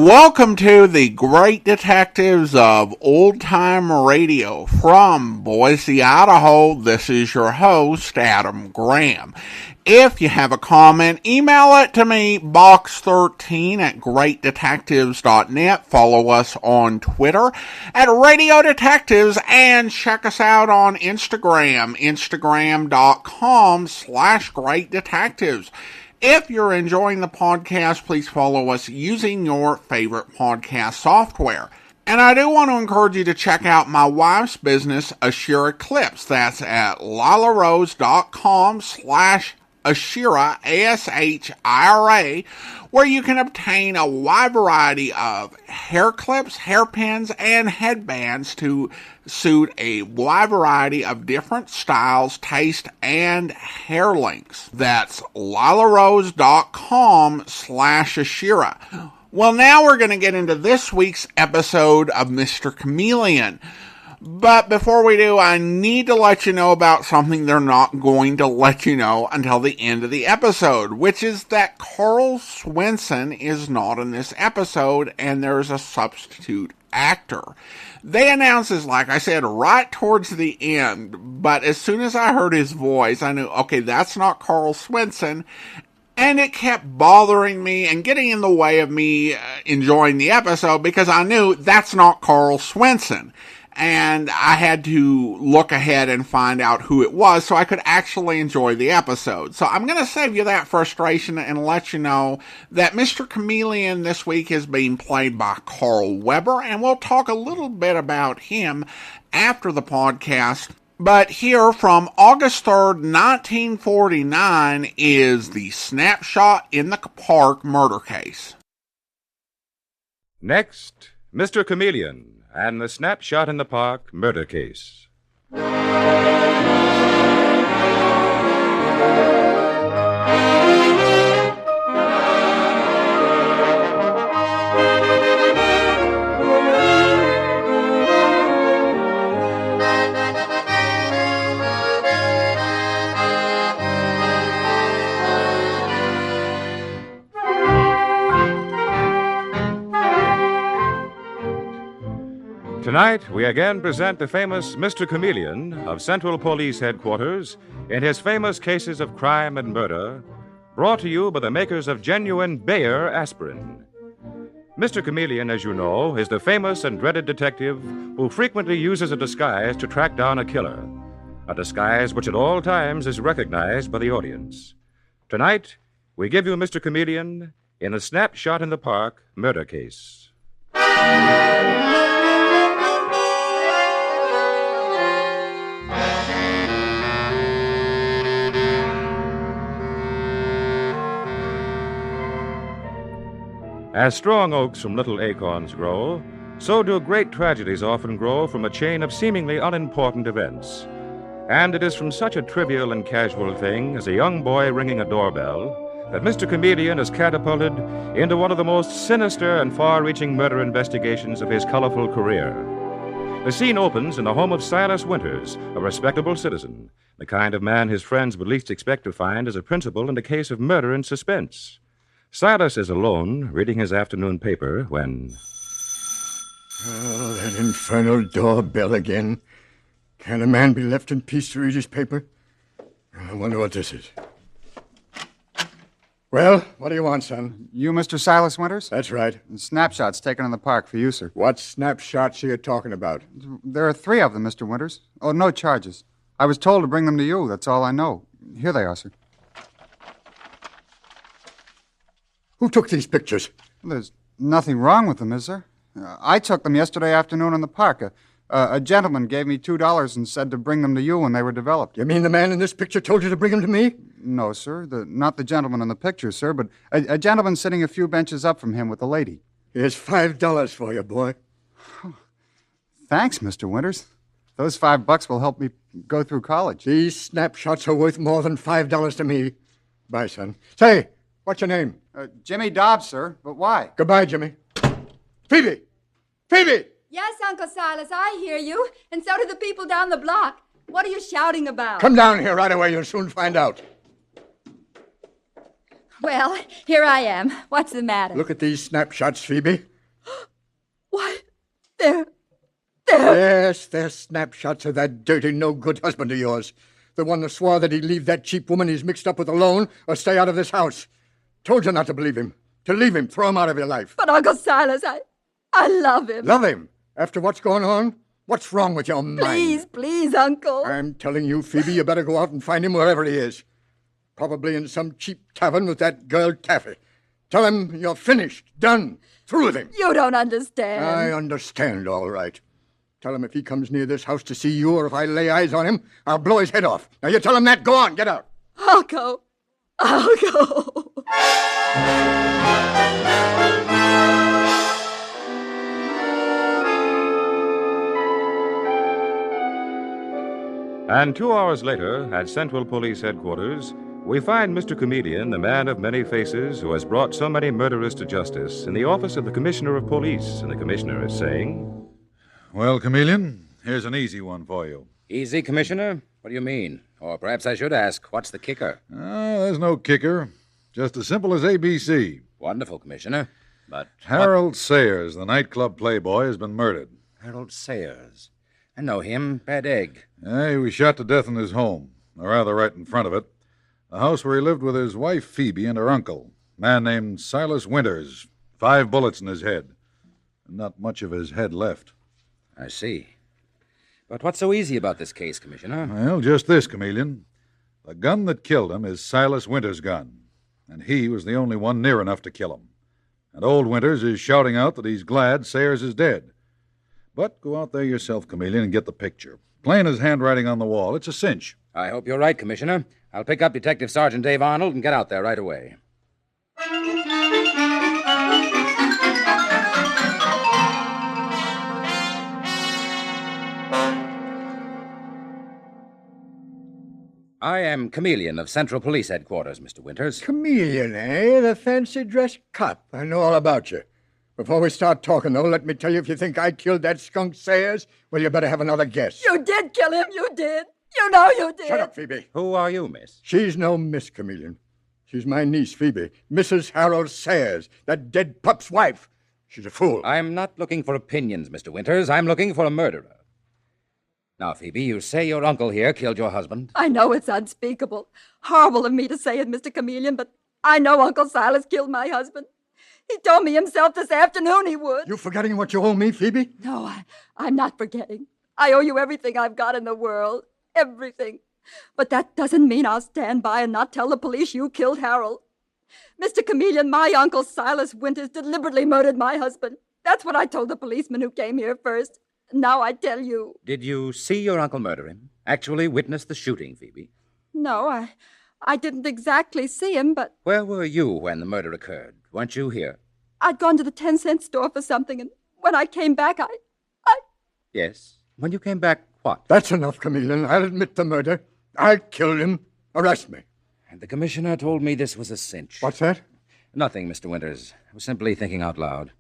Welcome to the Great Detectives of Old Time Radio. From Boise, Idaho, this is your host, Adam Graham. If you have a comment, email it to me, box13@greatdetectives.net. Follow us on Twitter at Radio Detectives, and check us out on Instagram, instagram.com/Great Detectives. If you're enjoying the podcast, please follow us using your favorite podcast software. And I do want to encourage you to check out my wife's business, Ashira Clips. That's at lilarose.com/Ashira, ASHIRA, where you can obtain a wide variety of hair clips, hairpins, and headbands to suit a wide variety of different styles, taste, and hair lengths. That's lilarose.com/Ashira. Well, now we're going to get into this week's episode of Mr. Chameleon. But before we do, I need to let you know about something they're not going to let you know until the end of the episode, which is that Karl Swenson is not in this episode, and there's a substitute actor. They announced this, like I said, right towards the end, but as soon as I heard his voice, I knew, okay, that's not Karl Swenson, and it kept bothering me and getting in the way of me enjoying the episode, because I knew that's not Karl Swenson. And I had to look ahead and find out who it was so I could actually enjoy the episode. So I'm going to save you that frustration and let you know that Mr. Chameleon this week is being played by Karl Weber, and we'll talk a little bit about him after the podcast. But here from August 3rd, 1949 is the Snapshot in the Park murder case. Next, Mr. Chameleon and the Snapshot in the Park murder case. Tonight, we again present the famous Mr. Chameleon of Central Police Headquarters in his famous cases of crime and murder, brought to you by the makers of genuine Bayer aspirin. Mr. Chameleon, as you know, is the famous and dreaded detective who frequently uses a disguise to track down a killer, a disguise which at all times is recognized by the audience. Tonight, we give you Mr. Chameleon in a Snapshot in the Park murder case. As strong oaks from little acorns grow, so do great tragedies often grow from a chain of seemingly unimportant events. And it is from such a trivial and casual thing as a young boy ringing a doorbell that Mr. Chameleon is catapulted into one of the most sinister and far-reaching murder investigations of his colorful career. The scene opens in the home of Silas Winters, a respectable citizen, the kind of man his friends would least expect to find as a principal in a case of murder and suspense. Silas is alone, reading his afternoon paper, when... Oh, that infernal doorbell again. Can't a man be left in peace to read his paper? I wonder what this is. Well, what do you want, son? You Mr. Silas Winters? That's right. The Snapshot's taken in the park for you, sir. What snapshots are you talking about? There are 3 of them, Mr. Winters. Oh, no charges. I was told to bring them to you. That's all I know. Here they are, sir. Who took these pictures? There's nothing wrong with them, is there? I took them yesterday afternoon in the park. A gentleman gave me $2 and said to bring them to you when they were developed. You mean the man in this picture told you to bring them to me? No, sir. Not the gentleman in the picture, sir, but a gentleman sitting a few benches up from him with a lady. Here's $5 for you, boy. Thanks, Mr. Winters. Those $5 will help me go through college. These snapshots are worth more than $5 to me. Bye, son. Say, what's your name? Jimmy Dobbs, sir. But why? Goodbye, Jimmy. Phoebe! Phoebe! Yes, Uncle Silas, I hear you. And so do the people down the block. What are you shouting about? Come down here right away. You'll soon find out. Well, here I am. What's the matter? Look at these snapshots, Phoebe. They're... Yes, they're snapshots of that dirty, no-good husband of yours. The one that swore that he'd leave that cheap woman he's mixed up with alone or stay out of this house. Told you not to believe him. To leave him, throw him out of your life. But Uncle Silas, I love him. Love him? After what's going on? What's wrong with your mind? Please, please, Uncle. I'm telling you, Phoebe, you better go out and find him wherever he is. Probably in some cheap tavern with that girl Taffy. Tell him you're finished, done, through with him. You don't understand. I understand, all right. Tell him if he comes near this house to see you or if I lay eyes on him, I'll blow his head off. Now you tell him that. Go on, get out. I'll go. I'll go. And 2 hours later, at Central Police Headquarters, we find Mr. Chameleon, the man of many faces who has brought so many murderers to justice, in the office of the Commissioner of Police. And the Commissioner is saying... Well, Chameleon, here's an easy one for you. Easy, Commissioner? What do you mean? Or perhaps I should ask, what's the kicker? There's no kicker. Just as simple as ABC. Wonderful, Commissioner. But Harold Sayers, the nightclub playboy, has been murdered. Harold Sayers. I know him. Bad egg. He was shot to death in his home, or rather right in front of it. The house where he lived with his wife, Phoebe, and her uncle, a man named Silas Winters. 5 bullets in his head. Not much of his head left. I see. But what's so easy about this case, Commissioner? Well, just this, Chameleon. The gun that killed him is Silas Winters' gun, and he was the only one near enough to kill him. And old Winters is shouting out that he's glad Sayers is dead. But go out there yourself, Chameleon, and get the picture. Plain as handwriting on the wall. It's a cinch. I hope you're right, Commissioner. I'll pick up Detective Sergeant Dave Arnold and get out there right away. I am Chameleon of Central Police Headquarters, Mr. Winters. Chameleon, eh? The fancy-dressed cop. I know all about you. Before we start talking, though, let me tell you, if you think I killed that skunk Sayers, well, you better have another guess. You did kill him. You did. You know you did. Shut up, Phoebe. Who are you, miss? She's no Miss Chameleon. She's my niece, Phoebe. Mrs. Harold Sayers, that dead pup's wife. She's a fool. I'm not looking for opinions, Mr. Winters. I'm looking for a murderer. Now, Phoebe, you say your uncle here killed your husband? I know it's unspeakable. Horrible of me to say it, Mr. Chameleon, but I know Uncle Silas killed my husband. He told me himself this afternoon he would. You forgetting what you owe me, Phoebe? No, I'm not forgetting. I owe you everything I've got in the world. Everything. But that doesn't mean I'll stand by and not tell the police you killed Harold. Mr. Chameleon, my Uncle Silas Winters deliberately murdered my husband. That's what I told the policeman who came here first. Now I tell you. Did you see your uncle murder him? Actually witness the shooting, Phoebe? No, I didn't exactly see him, but... Where were you when the murder occurred? Weren't you here? I'd gone to the 10-cent store for something, and when I came back, I... Yes. When you came back, what? That's enough, Chameleon. I'll admit the murder. I killed him. Arrest me. And the commissioner told me this was a cinch. What's that? Nothing, Mr. Winters. I was simply thinking out loud.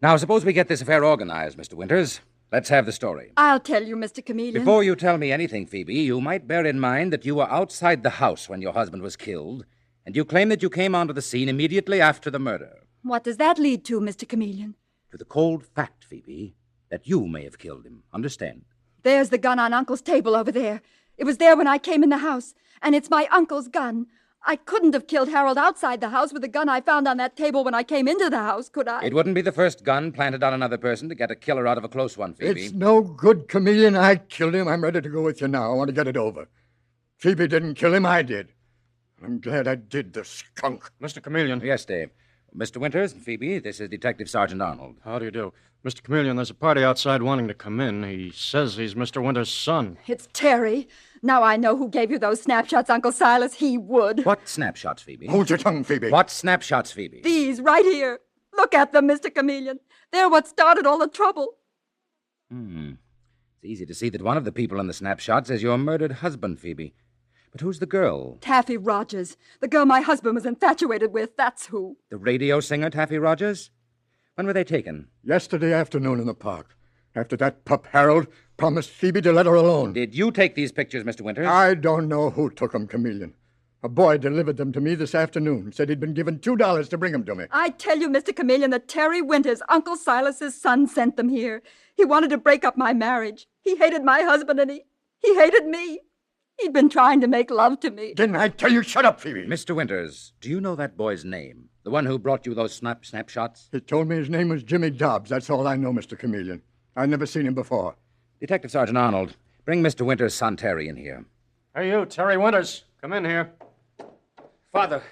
Now, suppose we get this affair organized, Mr. Winters. Let's have the story. I'll tell you, Mr. Chameleon. Before you tell me anything, Phoebe, you might bear in mind that you were outside the house when your husband was killed, and you claim that you came onto the scene immediately after the murder. What does that lead to, Mr. Chameleon? To the cold fact, Phoebe, that you may have killed him. Understand? There's the gun on Uncle's table over there. It was there when I came in the house, and it's my uncle's gun. I couldn't have killed Harold outside the house with the gun I found on that table when I came into the house, could I? It wouldn't be the first gun planted on another person to get a killer out of a close one, Phoebe. It's no good, Chameleon. I killed him. I'm ready to go with you now. I want to get it over. Phoebe didn't kill him. I did. I'm glad I did, the skunk. Mr. Chameleon. Yes, Dave. Mr. Winters, Phoebe, this is Detective Sergeant Arnold. How do you do? Mr. Chameleon, there's a party outside wanting to come in. He says he's Mr. Winters' son. It's Terry. Now I know who gave you those snapshots, Uncle Silas. He would. What snapshots, Phoebe? Hold your tongue, Phoebe. What snapshots, Phoebe? These, right here. Look at them, Mr. Chameleon. They're what started all the trouble. It's easy to see that one of the people in the snapshots is your murdered husband, Phoebe. But who's the girl? Taffy Rogers. The girl my husband was infatuated with. That's who. The radio singer, Taffy Rogers? When were they taken? Yesterday afternoon in the park. After that pup Harold promised Phoebe to let her alone. Did you take these pictures, Mr. Winters? I don't know who took them, Chameleon. A boy delivered them to me this afternoon. Said he'd been given $2 to bring them to me. I tell you, Mr. Chameleon, that Terry Winters, Uncle Silas's son, sent them here. He wanted to break up my marriage. He hated my husband, and he hated me. He'd been trying to make love to me. Didn't I tell you? Shut up, Phoebe. Mr. Winters, do you know that boy's name? The one who brought you those snapshots? He told me his name was Jimmy Dobbs. That's all I know, Mr. Chameleon. I've never seen him before. Detective Sergeant Arnold, bring Mr. Winters' son Terry in here. Hey, you, Terry Winters. Come in here. Father,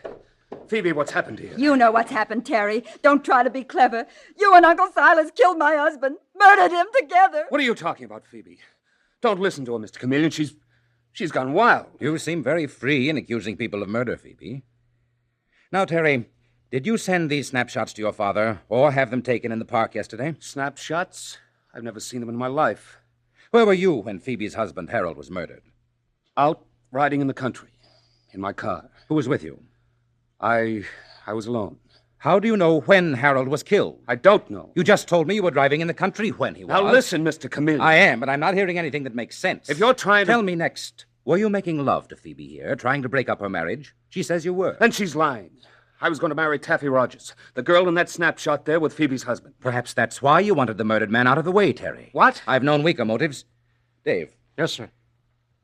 Phoebe, what's happened here? You know what's happened, Terry. Don't try to be clever. You and Uncle Silas killed my husband, murdered him together. What are you talking about, Phoebe? Don't listen to her, Mr. Chameleon. She's gone wild. You seem very free in accusing people of murder, Phoebe. Now, Terry, did you send these snapshots to your father or have them taken in the park yesterday? Snapshots? I've never seen them in my life. Where were you when Phoebe's husband, Harold, was murdered? Out riding in the country, in my car. Who was with you? I was alone. How do you know when Harold was killed? I don't know. You just told me you were driving in the country when he was. Now listen, Mr. Chameleon. I am, but I'm not hearing anything that makes sense. If you're trying to... Tell me next. Were you making love to Phoebe here, trying to break up her marriage? She says you were. Then she's lying. I was going to marry Taffy Rogers, the girl in that snapshot there with Phoebe's husband. Perhaps that's why you wanted the murdered man out of the way, Terry. What? I've known weaker motives. Dave. Yes, sir.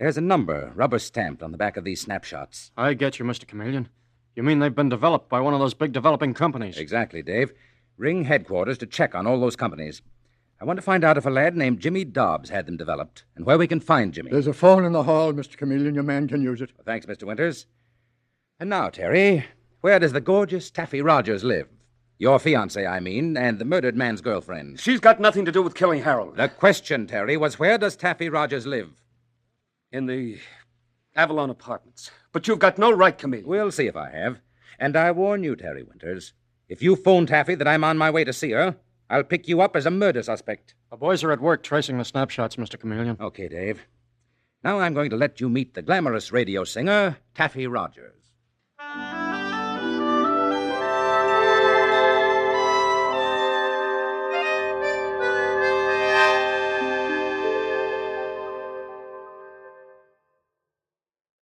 There's a number rubber stamped on the back of these snapshots. I get you, Mr. Chameleon. You mean they've been developed by one of those big developing companies? Exactly, Dave. Ring headquarters to check on all those companies. I want to find out if a lad named Jimmy Dobbs had them developed and where we can find Jimmy. There's a phone in the hall, Mr. Chameleon. Your man can use it. Well, thanks, Mr. Winters. And now, Terry, where does the gorgeous Taffy Rogers live? Your fiancée, I mean, and the murdered man's girlfriend. She's got nothing to do with killing Harold. The question, Terry, was where does Taffy Rogers live? In the Avalon Apartments. But you've got no right, Chameleon. We'll see if I have. And I warn you, Terry Winters, if you phone Taffy that I'm on my way to see her, I'll pick you up as a murder suspect. The boys are at work tracing the snapshots, Mr. Chameleon. Okay, Dave. Now I'm going to let you meet the glamorous radio singer, Taffy Rogers.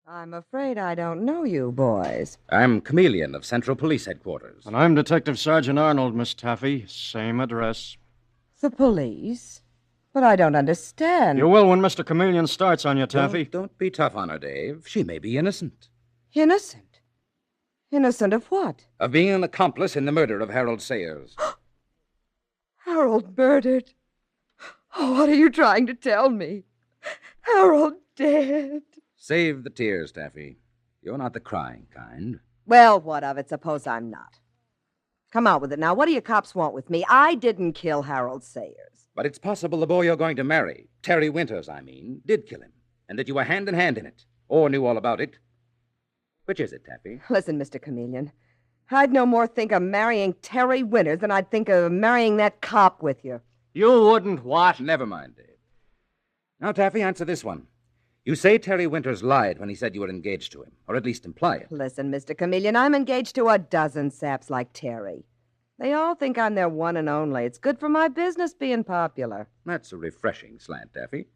I'm afraid I don't know you boys. I'm Chameleon of Central Police Headquarters. And I'm Detective Sergeant Arnold, Miss Taffy. Same address. The police? But I don't understand. You will when Mr. Chameleon starts on you, Taffy. Don't be tough on her, Dave. She may be innocent. Innocent? Innocent of what? Of being an accomplice in the murder of Harold Sayers. Harold murdered? Oh, what are you trying to tell me? Harold dead? Save the tears, Taffy. You're not the crying kind. Well, what of it? Suppose I'm not. Come out with it now. What do you cops want with me? I didn't kill Harold Sayers. But it's possible the boy you're going to marry, Terry Winters, I mean, did kill him, and that you were hand in hand in it, or knew all about it. Which is it, Taffy? Listen, Mr. Chameleon, I'd no more think of marrying Terry Winters than I'd think of marrying that cop with you. You wouldn't what? Never mind, Dave. Now, Taffy, answer this one. You say Terry Winters lied when he said you were engaged to him, or at least imply it. Listen, Mr. Chameleon, I'm engaged to a dozen saps like Terry. They all think I'm their one and only. It's good for my business being popular. That's a refreshing slant, Taffy.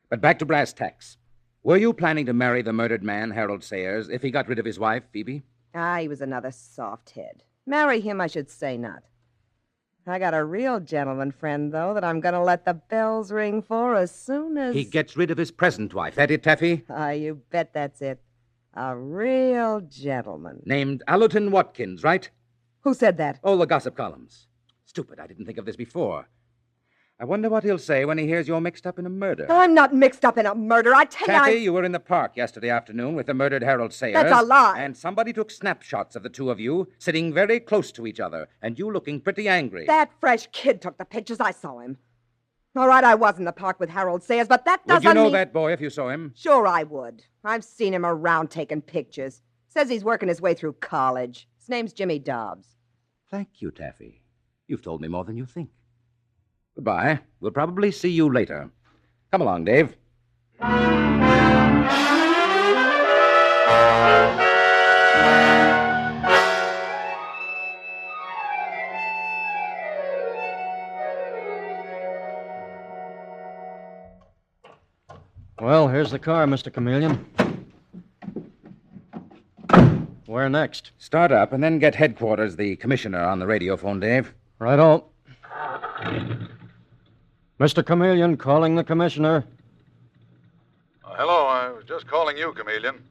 But back to brass tacks. Were you planning to marry the murdered man, Harold Sayers, if he got rid of his wife, Phoebe? Ah, he was another soft head. Marry him, I should say not. I got a real gentleman friend, though, that I'm going to let the bells ring for as soon as... He gets rid of his present wife. That it, Taffy? Ah, you bet that's it. A real gentleman. Named Allerton Watkins, right? Who said that? Oh, the gossip columns. Stupid, I didn't think of this before. I wonder what he'll say when he hears you're mixed up in a murder. I'm not mixed up in a murder. I tell Taffy, you, you were in the park yesterday afternoon with the murdered Harold Sayers. That's a lie. And somebody took snapshots of the two of you sitting very close to each other, and you looking pretty angry. That fresh kid took the pictures. I saw him. All right, I was in the park with Harold Sayers, but that doesn't Would you know mean... that boy if you saw him? Sure I would. I've seen him around taking pictures. Says he's working his way through college. His name's Jimmy Dobbs. Thank you, Taffy. You've told me more than you think. Goodbye. We'll probably see you later. Come along, Dave. Well, here's the car, Mr. Chameleon. Where next? Start up and then get headquarters, the commissioner, on the radio phone, Dave. Right-o. Mr. Chameleon, calling the commissioner. Hello, I was just calling you, Chameleon.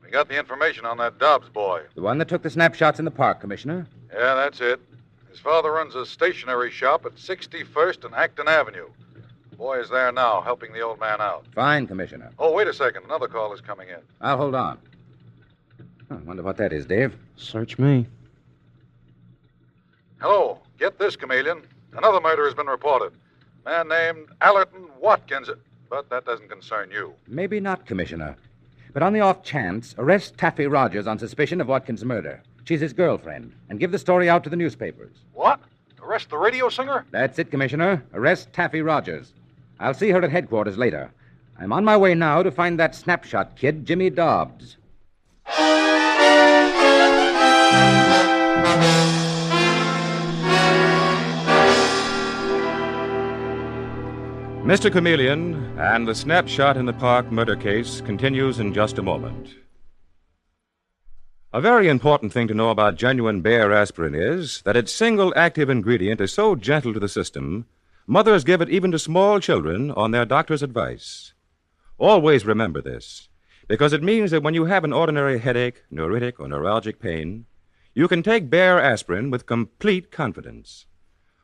We got the information on that Dobbs boy. The one that took the snapshots in the park, Commissioner. Yeah, that's it. His father runs a stationery shop at 61st and Acton Avenue. The boy is there now, helping the old man out. Fine, Commissioner. Oh, wait a second. Another call is coming in. I'll hold on. I wonder what that is, Dave. Search me. Hello. Get this, Chameleon. Another murder has been reported. Man named Allerton Watkins. But that doesn't concern you. Maybe not, Commissioner. But on the off chance, arrest Taffy Rogers on suspicion of Watkins' murder. She's his girlfriend. And give the story out to the newspapers. What? Arrest the radio singer? That's it, Commissioner. Arrest Taffy Rogers. I'll see her at headquarters later. I'm on my way now to find that Snapshot kid, Jimmy Dobbs. Mr. Chameleon and the Snapshot in the Park murder case continues in just a moment. A very important thing to know about genuine Bayer aspirin is that its single active ingredient is so gentle to the system, mothers give it even to small children on their doctor's advice. Always remember this, because it means that when you have an ordinary headache, neuritic, or neuralgic pain, you can take Bayer aspirin with complete confidence.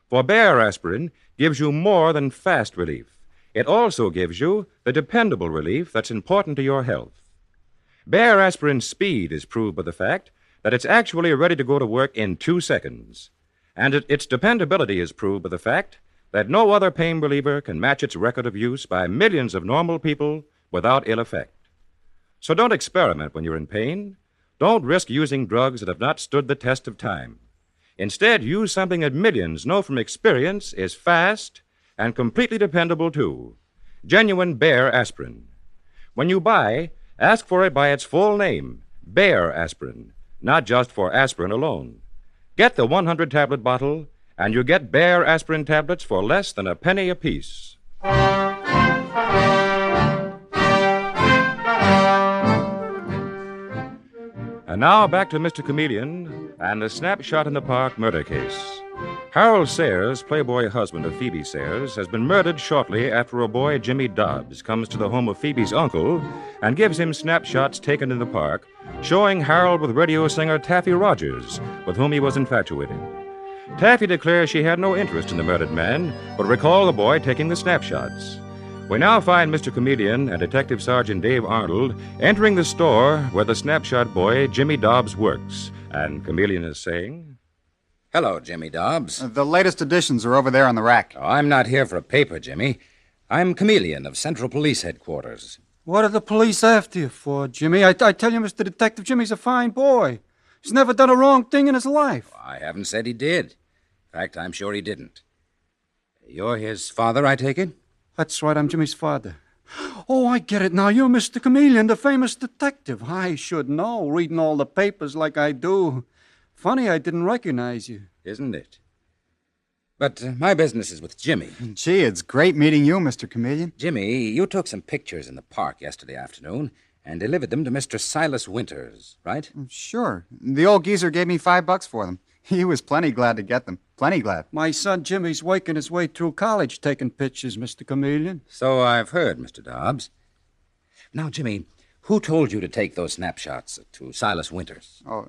For Bayer aspirin gives you more than fast relief. It also gives you the dependable relief that's important to your health. Bayer aspirin's speed is proved by the fact that it's actually ready to go to work in 2 seconds. And its dependability is proved by the fact that no other pain reliever can match its record of use by millions of normal people without ill effect. So don't experiment when you're in pain. Don't risk using drugs that have not stood the test of time. Instead, use something that millions know from experience is fast and completely dependable, too. Genuine Bayer aspirin. When you buy, ask for it by its full name, Bayer aspirin, not just for aspirin alone. Get the 100-tablet bottle, and you get Bayer aspirin tablets for less than a penny apiece. And now back to Mr. Chameleon and the Snapshot in the Park murder case. Harold Sayers, playboy husband of Phoebe Sayers, has been murdered shortly after a boy, Jimmy Dobbs, comes to the home of Phoebe's uncle and gives him snapshots taken in the park, showing Harold with radio singer Taffy Rogers, with whom he was infatuated. Taffy declares she had no interest in the murdered man, but recalled the boy taking the snapshots. We now find Mr. Chameleon and Detective Sergeant Dave Arnold entering the store where the snapshot boy, Jimmy Dobbs, works. And Chameleon is saying, Hello, Jimmy Dobbs. The latest editions are over there on the rack. Oh, I'm not here for a paper, Jimmy. I'm Chameleon of Central Police Headquarters. What are the police after you for, Jimmy? I tell you, Mr. Detective, Jimmy's a fine boy. He's never done a wrong thing in his life. I haven't said he did. In fact, I'm sure he didn't. You're his father, I take it? That's right, I'm Jimmy's father. Oh, I get it now. You're Mr. Chameleon, the famous detective. I should know, reading all the papers like I do. Funny I didn't recognize you. Isn't it? But my business is with Jimmy. Gee, it's great meeting you, Mr. Chameleon. Jimmy, you took some pictures in the park yesterday afternoon and delivered them to Mr. Silas Winters, right? Sure. The old geezer gave me $5 for them. He was plenty glad to get them. Plenty glad. My son Jimmy's working his way through college taking pictures, Mr. Chameleon. So I've heard, Mr. Dobbs. Now, Jimmy, who told you to take those snapshots to Silas Winters? Oh,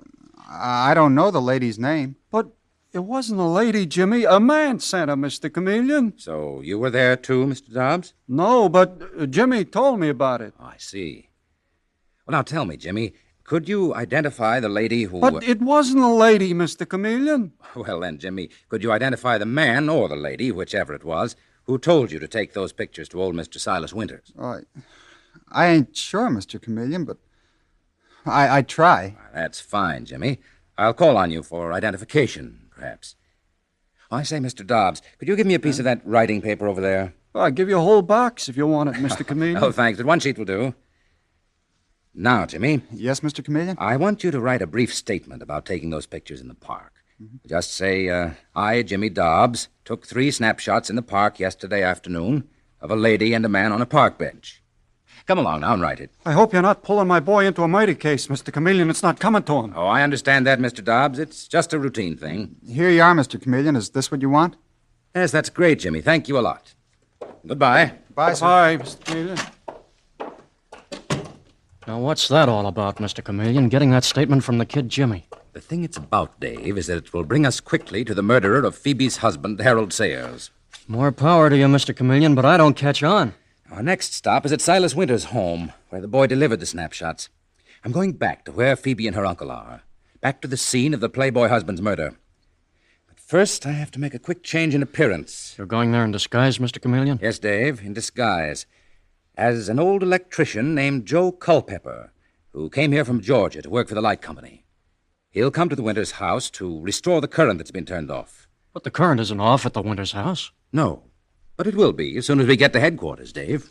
I don't know the lady's name. But it wasn't a lady, Jimmy. A man sent her, Mr. Chameleon. So you were there, too, Mr. Dobbs? No, but Jimmy told me about it. Oh, I see. Well, now tell me, Jimmy, could you identify the lady who... But it wasn't a lady, Mr. Chameleon. Well, then, Jimmy, could you identify the man or the lady, whichever it was, who told you to take those pictures to old Mr. Silas Winters? I ain't sure, Mr. Chameleon, but I'd try. Well, that's fine, Jimmy. I'll call on you for identification, perhaps. Oh, I say, Mr. Dobbs, could you give me a piece of that writing paper over there? Well, I'll give you a whole box if you want it, Mr. Chameleon. Oh, thanks, but one sheet will do. Now, Jimmy. Yes, Mr. Chameleon? I want you to write a brief statement about taking those pictures in the park. Just say, I, Jimmy Dobbs, took 3 snapshots in the park yesterday afternoon of a lady and a man on a park bench. Come along now and write it. I hope you're not pulling my boy into a murder case, Mr. Chameleon. It's not coming to him. Oh, I understand that, Mr. Dobbs. It's just a routine thing. Here you are, Mr. Chameleon. Is this what you want? Yes, that's great, Jimmy. Thank you a lot. Goodbye. Bye, sir. Bye, Mr. Chameleon. Now, what's that all about, Mr. Chameleon? Getting that statement from the kid Jimmy. The thing it's about, Dave, is that it will bring us quickly to the murderer of Phoebe's husband, Harold Sayers. More power to you, Mr. Chameleon, but I don't catch on. Our next stop is at Silas Winter's home, where the boy delivered the snapshots. I'm going back to where Phoebe and her uncle are. Back to the scene of the Playboy husband's murder. But first, I have to make a quick change in appearance. You're going there in disguise, Mr. Chameleon? Yes, Dave, in disguise. As an old electrician named Joe Culpepper, who came here from Georgia to work for the light company. He'll come to the Winters' house to restore the current that's been turned off. But the current isn't off at the Winters' house. No, but it will be as soon as we get to headquarters, Dave.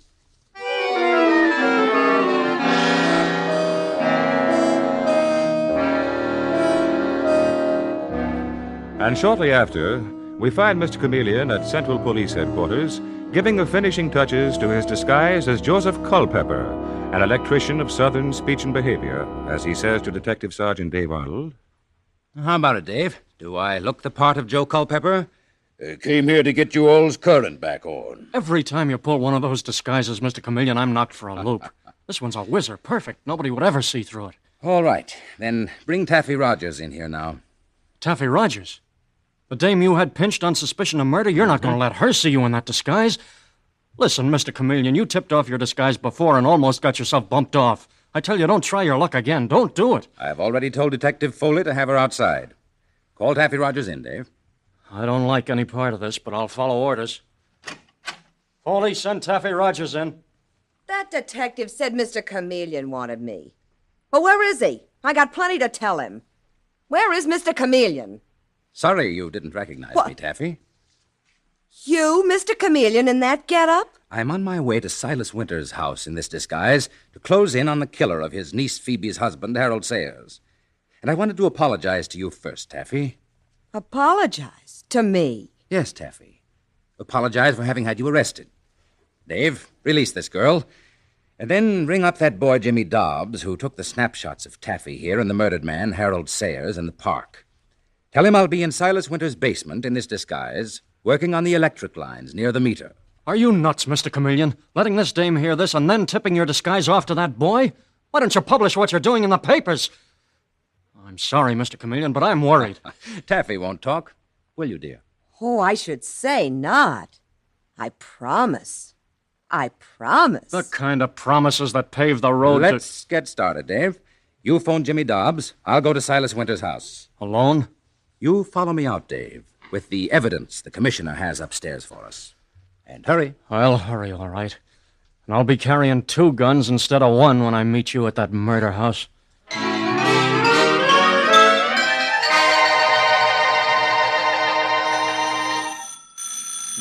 And shortly after, we find Mr. Chameleon at Central Police Headquarters, giving the finishing touches to his disguise as Joseph Culpepper, an electrician of Southern speech and behavior, as he says to Detective Sergeant Dave Arnold. How about it, Dave? Do I look the part of Joe Culpepper? Came here to get you all's current back on. Every time you pull one of those disguises, Mr. Chameleon, I'm knocked for a loop. This one's a whizzer. Perfect. Nobody would ever see through it. All right. Then bring Taffy Rogers in here now. Taffy Rogers? The dame you had pinched on suspicion of murder, you're not going to let her see you in that disguise. Listen, Mr. Chameleon, you tipped off your disguise before and almost got yourself bumped off. I tell you, don't try your luck again. Don't do it. I've already told Detective Foley to have her outside. Call Taffy Rogers in, Dave. I don't like any part of this, but I'll follow orders. Foley, send Taffy Rogers in. That detective said Mr. Chameleon wanted me. Well, where is he? I got plenty to tell him. Where is Mr. Chameleon? Sorry you didn't recognize me, Taffy. You, Mr. Chameleon, in that getup? I'm on my way to Silas Winter's house in this disguise to close in on the killer of his niece Phoebe's husband, Harold Sayers. And I wanted to apologize to you first, Taffy. Apologize? To me? Yes, Taffy. Apologize for having had you arrested. Dave, release this girl. And then ring up that boy, Jimmy Dobbs, who took the snapshots of Taffy here and the murdered man, Harold Sayers, in the park. Tell him I'll be in Silas Winter's basement in this disguise, working on the electric lines near the meter. Are you nuts, Mr. Chameleon? Letting this dame hear this and then tipping your disguise off to that boy? Why don't you publish what you're doing in the papers? I'm sorry, Mr. Chameleon, but I'm worried. Taffy won't talk. Will you, dear? Oh, I should say not. I promise. I promise. The kind of promises that pave the road to... Let's get started, Dave. You phone Jimmy Dobbs. I'll go to Silas Winter's house. Alone? You follow me out, Dave, with the evidence the commissioner has upstairs for us. And hurry. I'll hurry, all right. And I'll be carrying 2 guns instead of 1 when I meet you at that murder house.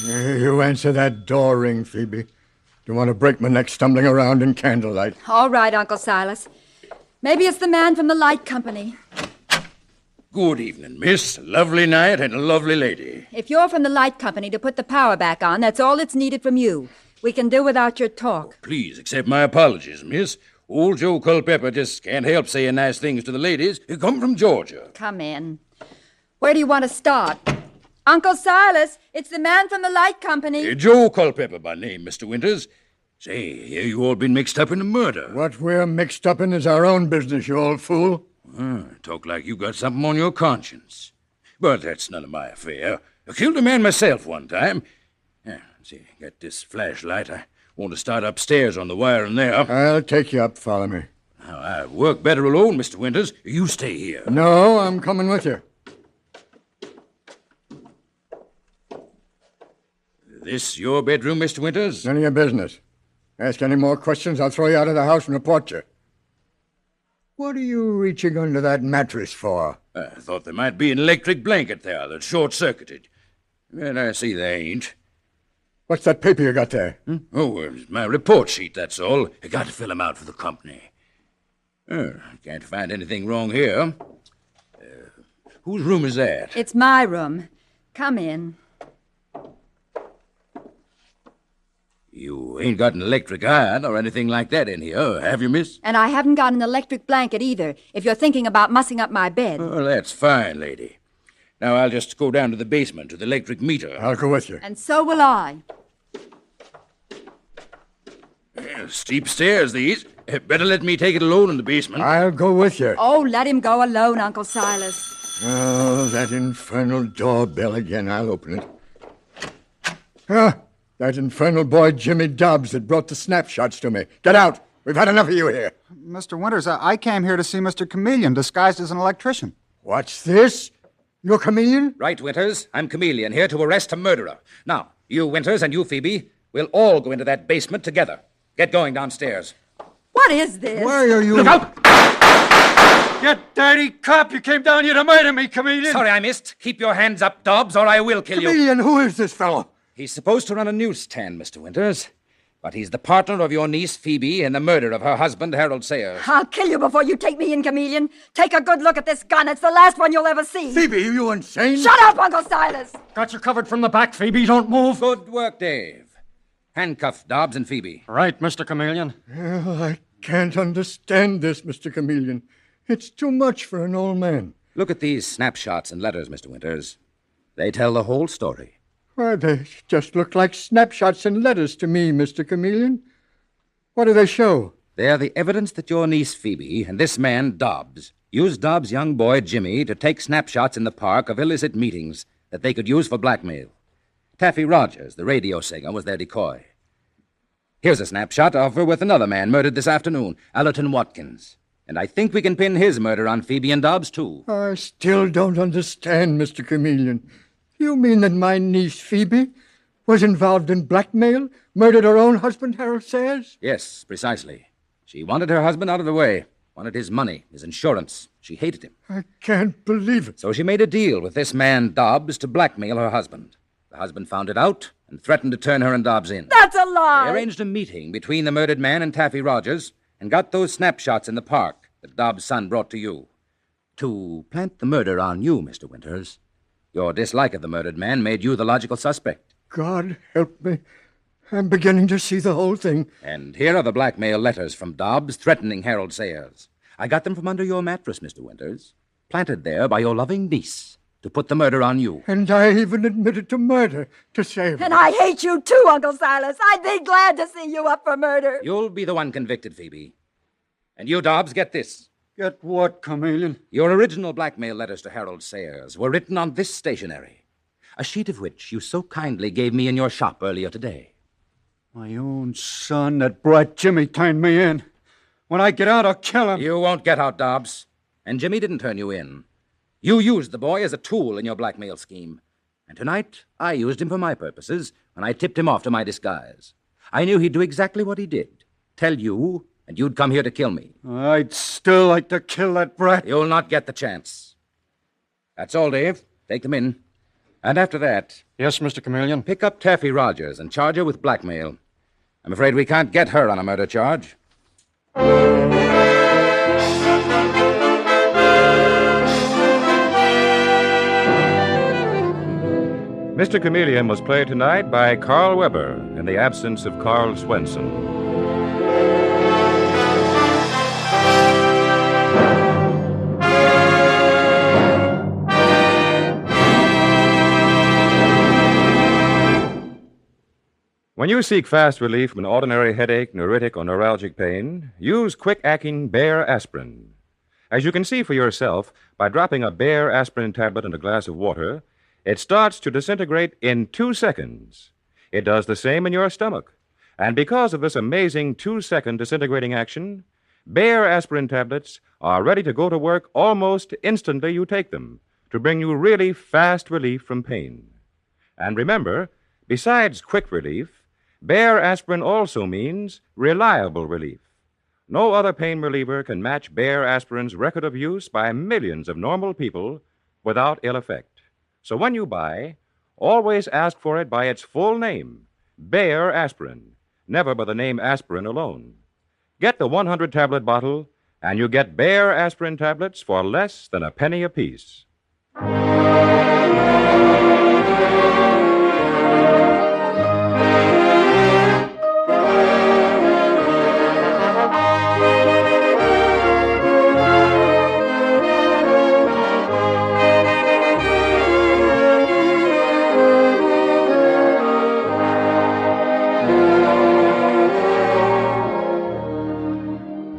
You answer that door ring, Phoebe. Don't want to break my neck stumbling around in candlelight. All right, Uncle Silas. Maybe it's the man from the light company. Good evening, miss. A lovely night and a lovely lady. If you're from the light company to put the power back on, that's all that's needed from you. We can do without your talk. Please accept my apologies, miss. Old Joe Culpepper just can't help saying nice things to the ladies who come from Georgia. Come in. Where do you want to start? Uncle Silas, it's the man from the light company. Joe Culpepper by name, Mr. Winters. Say, here you all been mixed up in a murder. What we're mixed up in is our own business, you old fool. Talk like you got something on your conscience. But that's none of my affair. I killed a man myself one time. See, got this flashlight. I want to start upstairs on the wire in there. I'll take you up. Follow me. Now, I work better alone, Mr. Winters. You stay here. No, I'm coming with you. This your bedroom, Mr. Winters? None of your business. Ask any more questions, I'll throw you out of the house and report you. What are you reaching under that mattress for? I thought there might be an electric blanket there that's short-circuited. But I see there ain't. What's that paper you got there? Oh, it's my report sheet, that's all. I got to fill 'em out for the company. Can't find anything wrong here. Whose room is that? It's my room. Come in. You ain't got an electric iron or anything like that in here, have you, miss? And I haven't got an electric blanket either, if you're thinking about mussing up my bed. Oh, that's fine, lady. Now I'll just go down to the basement to the electric meter. I'll go with you. And so will I. Steep stairs, these. Better let me take it alone in the basement. I'll go with you. Oh, let him go alone, Uncle Silas. Oh, that infernal doorbell again. I'll open it. Ah, that infernal boy Jimmy Dobbs that brought the snapshots to me. Get out. We've had enough of you here. Mr. Winters, I came here to see Mr. Chameleon disguised as an electrician. What's this? You're Chameleon? Right, Winters. I'm Chameleon, here to arrest a murderer. Now, you, Winters, and you, Phoebe, we'll all go into that basement together. Get going downstairs. What is this? Why are you... Look out! You dirty cop! You came down here to murder me, Chameleon! Sorry I missed. Keep your hands up, Dobbs, or I will kill you. Chameleon, who is this fellow? He's supposed to run a newsstand, Mr. Winters. But he's the partner of your niece, Phoebe, in the murder of her husband, Harold Sayers. I'll kill you before you take me in, Chameleon. Take a good look at this gun. It's the last one you'll ever see. Phoebe, are you insane? Shut up, Uncle Silas! Got you covered from the back, Phoebe. Don't move. Good work, Dave. Handcuff Dobbs and Phoebe. Right, Mr. Chameleon. Oh, I can't understand this, Mr. Chameleon. It's too much for an old man. Look at these snapshots and letters, Mr. Winters. They tell the whole story. Why, they just look like snapshots and letters to me, Mr. Chameleon. What do they show? They're the evidence that your niece, Phoebe, and this man, Dobbs, used Dobbs' young boy, Jimmy, to take snapshots in the park of illicit meetings that they could use for blackmail. Taffy Rogers, the radio singer, was their decoy. Here's a snapshot of her with another man murdered this afternoon, Allerton Watkins. And I think we can pin his murder on Phoebe and Dobbs, too. I still don't understand, Mr. Chameleon. You mean that my niece, Phoebe, was involved in blackmail? Murdered her own husband, Harold Sayers? Yes, precisely. She wanted her husband out of the way, wanted his money, his insurance. She hated him. I can't believe it. So she made a deal with this man, Dobbs, to blackmail her husband. The husband found it out and threatened to turn her and Dobbs in. That's a lie! They arranged a meeting between the murdered man and Taffy Rogers and got those snapshots in the park that Dobbs' son brought to you. To plant the murder on you, Mr. Winters. Your dislike of the murdered man made you the logical suspect. God help me. I'm beginning to see the whole thing. And here are the blackmail letters from Dobbs threatening Harold Sayers. I got them from under your mattress, Mr. Winters. Planted there by your loving niece to put the murder on you. And I even admitted to murder to save her. And I hate you too, Uncle Silas. I'd be glad to see you up for murder. You'll be the one convicted, Phoebe. And you, Dobbs, get this. Get what, Chameleon? Your original blackmail letters to Harold Sayers were written on this stationery, a sheet of which you so kindly gave me in your shop earlier today. My own son that brought Jimmy turned me in. When I get out, I'll kill him. You won't get out, Dobbs. And Jimmy didn't turn you in. You used the boy as a tool in your blackmail scheme. And tonight, I used him for my purposes when I tipped him off to my disguise. I knew he'd do exactly what he did. Tell you, and you'd come here to kill me. I'd still like to kill that brat. You'll not get the chance. That's all, Dave. Take them in. And after that... Yes, Mr. Chameleon? Pick up Taffy Rogers and charge her with blackmail. I'm afraid we can't get her on a murder charge. Mr. Chameleon was played tonight by Karl Weber in the absence of Carl Swenson. When you seek fast relief from an ordinary headache, neuritic, or neuralgic pain, use quick-acting Bayer aspirin. As you can see for yourself, by dropping a Bayer aspirin tablet in a glass of water, it starts to disintegrate in 2 seconds. It does the same in your stomach. And because of this amazing 2-second disintegrating action, Bayer aspirin tablets are ready to go to work almost instantly you take them to bring you really fast relief from pain. And remember, besides quick relief, Bayer aspirin also means reliable relief. No other pain reliever can match Bayer aspirin's record of use by millions of normal people without ill effect. So when you buy, always ask for it by its full name, Bayer aspirin, never by the name aspirin alone. Get the 100-tablet bottle, and you get Bayer aspirin tablets for less than a penny apiece.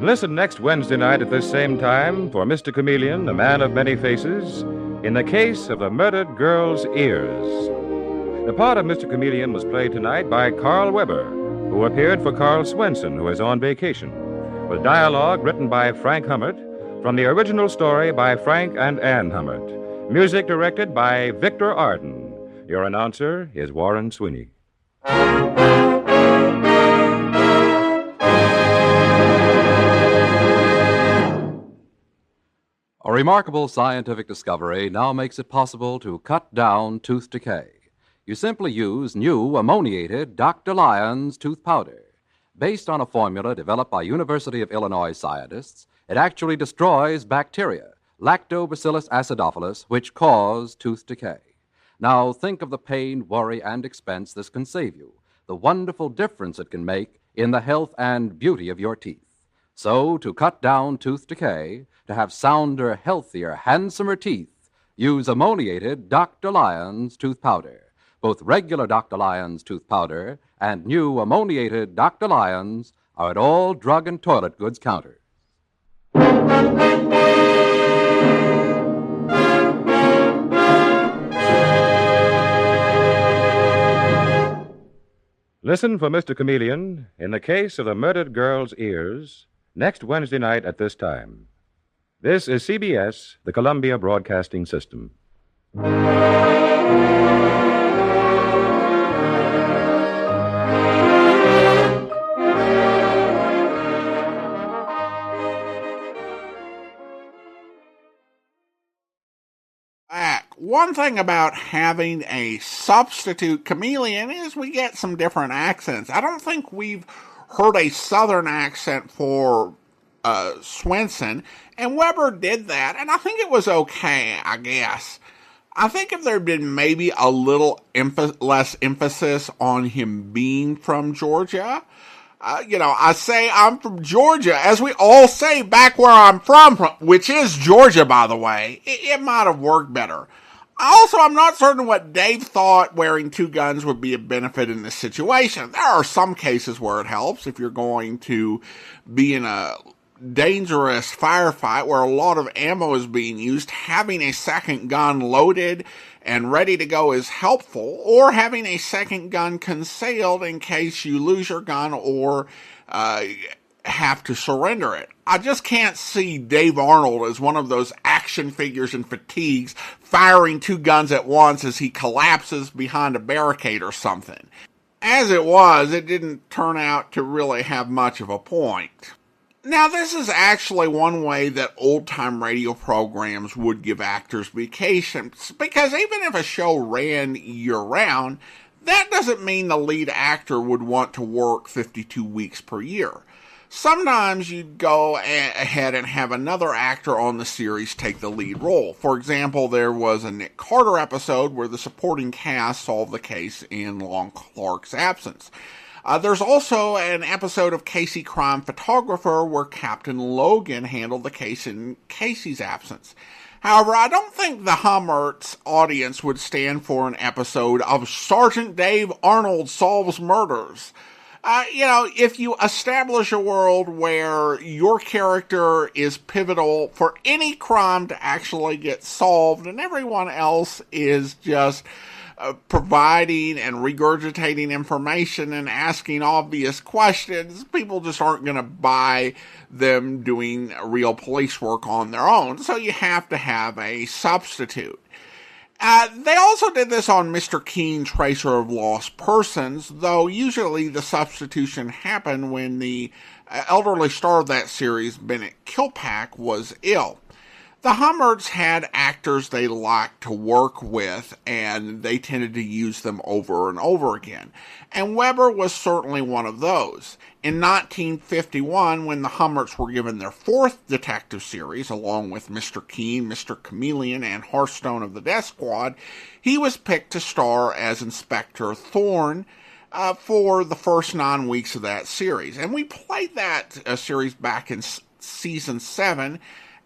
Listen next Wednesday night at this same time for Mr. Chameleon, the man of many faces, in the case of the murdered girl's ears. The part of Mr. Chameleon was played tonight by Karl Weber, who appeared for Carl Swenson, who is on vacation, with dialogue written by Frank Hummert from the original story by Frank and Ann Hummert. Music directed by Victor Arden. Your announcer is Warren Sweeney. A remarkable scientific discovery now makes it possible to cut down tooth decay. You simply use new ammoniated Dr. Lyon's tooth powder. Based on a formula developed by University of Illinois scientists, it actually destroys bacteria, Lactobacillus acidophilus, which cause tooth decay. Now think of the pain, worry, and expense this can save you, the wonderful difference it can make in the health and beauty of your teeth. So, to cut down tooth decay, to have sounder, healthier, handsomer teeth, use ammoniated Dr. Lyon's tooth powder. Both regular Dr. Lyon's tooth powder and new ammoniated Dr. Lyon's are at all drug and toilet goods counters. Listen for Mr. Chameleon in the case of the murdered girl's ears next Wednesday night at this time. This is CBS, the Columbia Broadcasting System. One thing about having a substitute chameleon is we get some different accents. I don't think we've heard a southern accent for Swenson, and Weber did that, and I think it was okay, I guess. I think if there had been maybe a little less emphasis on him being from Georgia, I say I'm from Georgia, as we all say back where I'm from, which is Georgia, by the way. It might have worked better. Also, I'm not certain what Dave thought wearing two guns would be a benefit in this situation. There are some cases where it helps if you're going to be in a dangerous firefight where a lot of ammo is being used. Having a second gun loaded and ready to go is helpful, or having a second gun concealed in case you lose your gun or have to surrender it. I just can't see Dave Arnold as one of those action figures in fatigues firing two guns at once as he collapses behind a barricade or something. As it was, it didn't turn out to really have much of a point. Now, this is actually one way that old-time radio programs would give actors vacations, because even if a show ran year-round, that doesn't mean the lead actor would want to work 52 weeks per year. Sometimes you'd go ahead and have another actor on the series take the lead role. For example, there was a Nick Carter episode where the supporting cast solved the case in Lon Clark's absence. There's also an episode of Casey Crime Photographer where Captain Logan handled the case in Casey's absence. However, I don't think the Hummert's audience would stand for an episode of Sergeant Dave Arnold Solves Murders. If you establish a world where your character is pivotal for any crime to actually get solved and everyone else is just providing and regurgitating information and asking obvious questions, people just aren't going to buy them doing real police work on their own. So you have to have a substitute. They also did this on Mr. Keen, Tracer of Lost Persons, though usually the substitution happened when the elderly star of that series, Bennett Kilpack, was ill. The Hummerts had actors they liked to work with, and they tended to use them over and over again. And Weber was certainly one of those. In 1951, when the Hummerts were given their fourth detective series, along with Mr. Keen, Mr. Chameleon, and Hearthstone of the Death Squad, he was picked to star as Inspector Thorne for the first 9 weeks of that series. And we played that series back in season 7,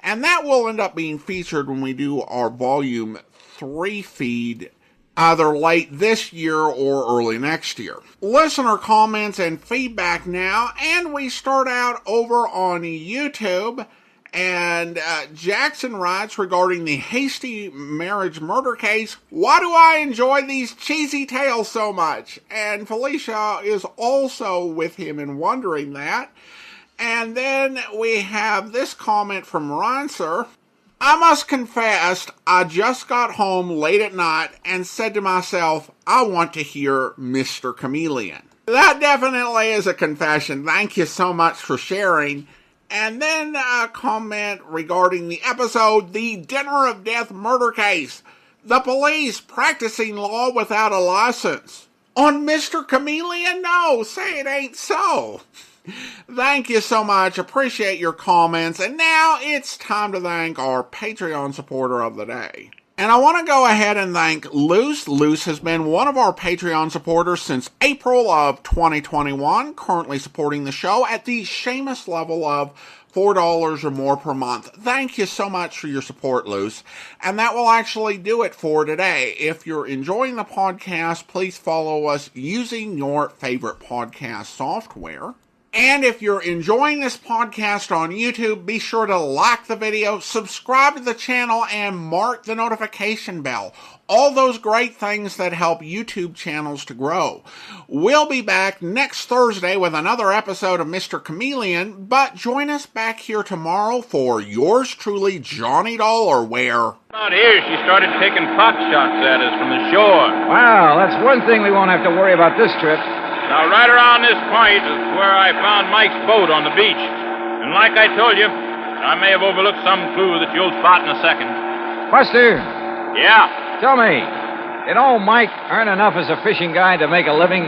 and that will end up being featured when we do our volume 3 feed either late this year or early next year. Listener comments and feedback now, and we start out over on YouTube. And Jackson writes regarding the hasty marriage murder case, why do I enjoy these cheesy tales so much? And Felicia is also with him in wondering that. And then we have this comment from Ronser. I must confess, I just got home late at night and said to myself, I want to hear Mr. Chameleon. That definitely is a confession. Thank you so much for sharing. And then a comment regarding the episode, The Dinner of Death Murder Case. The police practicing law without a license. On Mr. Chameleon? No, say it ain't so. Thank you so much. Appreciate your comments. And now it's time to thank our Patreon supporter of the day. And I want to go ahead and thank Luce. Luce has been one of our Patreon supporters since April of 2021, currently supporting the show at the Seamus level of $4 or more per month. Thank you so much for your support, Luce. And that will actually do it for today. If you're enjoying the podcast, please follow us using your favorite podcast software. And if you're enjoying this podcast on YouTube, be sure to like the video, subscribe to the channel, and mark the notification bell. All those great things that help YouTube channels to grow. We'll be back next Thursday with another episode of Mr. Chameleon, but join us back here tomorrow for yours truly, Johnny Dollarware. Out here, she started taking pot shots at us from the shore. Wow, that's one thing we won't have to worry about this trip. Now, right around this point is where I found Mike's boat on the beach. And like I told you, I may have overlooked some clue that you'll spot in a second. Buster. Yeah? Tell me, did old Mike earn enough as a fishing guide to make a living?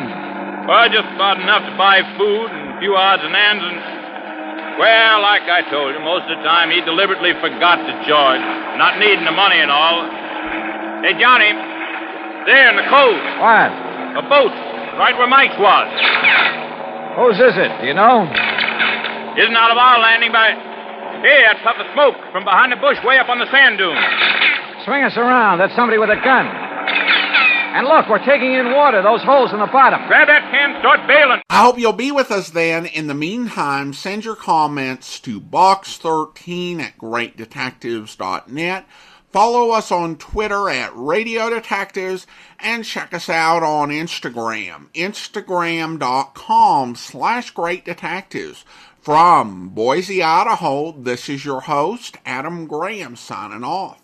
Well, just about enough to buy food and a few odds and ends and... Well, like I told you, most of the time he deliberately forgot to charge, not needing the money and all. Hey, Johnny, there in the cove. What? A boat. Right where Mike's was. Whose is it? Do you know? Isn't out of our landing by... Hey, that puff of smoke from behind the bush way up on the sand dune. Swing us around. That's somebody with a gun. And look, we're taking in water. Those holes in the bottom. Grab that can, start bailing. I hope you'll be with us then. In the meantime, send your comments to box13@greatdetectives.net. Follow us on Twitter at Radio Detectives, and check us out on Instagram, instagram.com/greatdetectives. From Boise, Idaho, this is your host, Adam Graham, signing off.